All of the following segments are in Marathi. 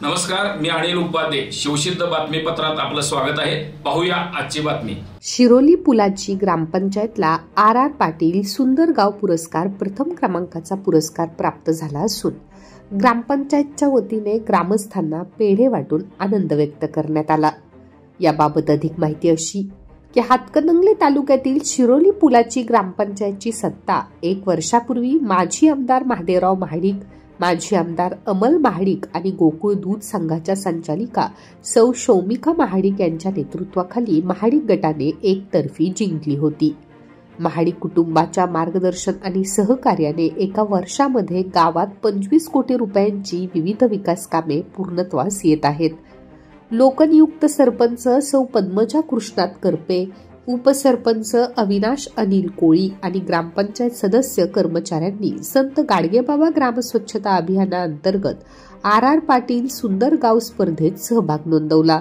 नमस्कार, मी अनिल उपाध्ये. शिवसिद्ध बातमीपत्रात आपलं स्वागत आहे. पाहूया आजची बातमी. शिरोली पुलाची ग्रामपंचायतला RR पाटील सुंदर गाव पुरस्कार प्रथम क्रमांकाचा पुरस्कार प्राप्त झाला असून ग्रामपंचायतच्या वतीने ग्रामस्थांना पेढे वाटून आनंद व्यक्त करण्यात आला. याबाबत अधिक माहिती अशी की हातकणंगले तालुक्यातील शिरोली पुलाची ग्रामपंचायतची सत्ता 1 वर्षापूर्वी माजी आमदार महादेवराव महाडिक, माजी आमदार अमल महाडिक आणि गोकुळ दूध संघाच्या संचालिका सौ शौमिका महाडिक यांच्या नेतृत्वाखाली महाडिक गटाने एकतर्फी जिंकली होती. महाडिक कुटुंबाच्या मार्गदर्शन आणि सहकार्याने एका वर्षामध्ये गावात 25 कोटी रुपयांची विविध विकास कामे पूर्णत्वास येत आहेत. लोकनियुक्त सरपंच सौ पद्मजा कृष्णात करपे, उपसरपंच अविनाश अनिल कोळी आणि ग्रामपंचायत सदस्य कर्मचाऱ्यांनी संत गाडगेबाबा ग्राम स्वच्छता अभियानाअंतर्गत RR पाटील सुंदर गाव स्पर्धेत सहभाग नोंदवला.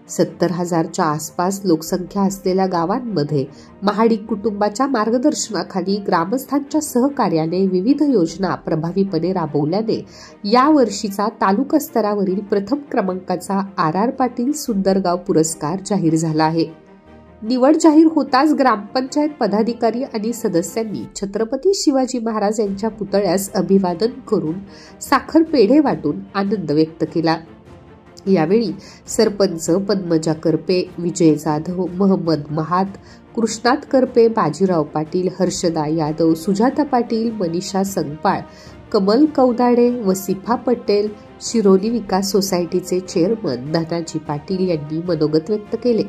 70,000च्या आसपास लोकसंख्या असलेल्या गावांमध्ये महाडिक कुटुंबाच्या मार्गदर्शनाखाली ग्रामस्थांच्या सहकार्याने विविध योजना प्रभावीपणे राबवल्याने या वर्षीचा तालुका स्तरावरील प्रथम क्रमांकाचा RR पाटील सुंदर गाव पुरस्कार जाहीर झाला आहे. निवड जाहीर होताच ग्रामपंचायत पदाधिकारी आणि सदस्यांनी छत्रपती शिवाजी महाराज यांच्या पुतळ्यास अभिवादन करून साखर पेढे वाटून आनंद व्यक्त केला. यावेळी सरपंच पद्मजा करपे, विजय जाधव, महम्मद महात, कृष्णात करपे, बाजीराव पाटील, हर्षदा यादव, सुजाता पाटील, मनीषा संगपाळ, कमल कौदाडे, वसिफा पटेल, शिरोली विकास सोसायटीचे चेअरमन धनाजी पाटील यांनी मनोगत व्यक्त केले.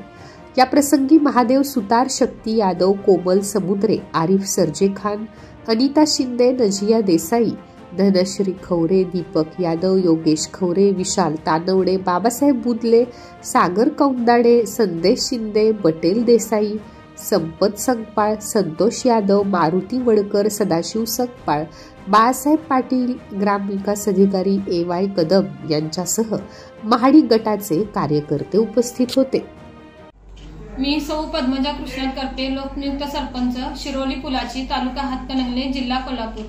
या प्रसंगी महादेव सुतार, शक्ती यादव, कोमल समुद्रे, आरिफ सरजे खान, अनिता शिंदे, नजिया देसाई, धनश्री खवरे, दीपक यादव, योगेश खवरे, विशाल तानवडे, बाबासाहेब बुदले, सागर कौंदाडे, संदेश शिंदे, बटेल देसाई, संपत संगपाळ, संतोष यादव, मारुती वडकर, सदाशिव संगपाळ, बाळासाहेब पाटील, ग्रामविकास अधिकारी AY कदम यांच्यासह महाडिक गटाचे कार्यकर्ते उपस्थित होते. मी सौ पद्मजा कृष्णात करपे, लोकनियुक्त सरपंच, शिरोली पुलाची, तालुका हातकणंगले, जिल्हा कोल्हापूर.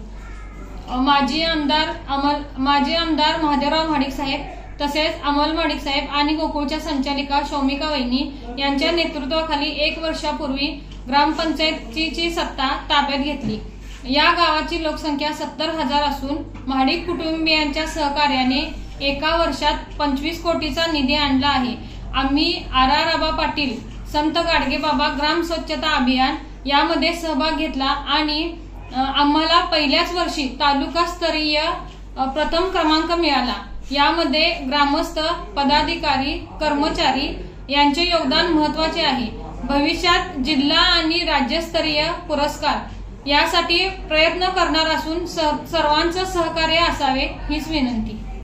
माजी आमदार महादेवराव महाडिक साहेब तसेच अमल महाडिक साहेब आणि गोकुळच्या संचालिका शौमिका वहिनी यांच्या नेतृत्वाखाली 1 वर्षापूर्वी ग्रामपंचायतीची सत्ता ताब्यात घेतली. या गावाची लोकसंख्या 70,000 असून महाडिक कुटुंबियांच्या सहकार्याने एका वर्षात 25 कोटीचा निधी आणला आहे. आम्ही RR पाटील संत गाडगेबाबा ग्राम स्वच्छता अभियान यामध्ये सहभाग घेतला आणि आम्हाला पहिल्याच वर्षी तालुकास्तरीय प्रथम क्रमांक मिळाला. यामध्ये ग्रामस्थ, पदाधिकारी, कर्मचारी यांचे योगदान महत्वाचे आहे. भविष्यात जिल्हा आणि राज्यस्तरीय पुरस्कार यासाठी प्रयत्न करणार असून सर्वांचं सहकार्य असावे हीच विनंती.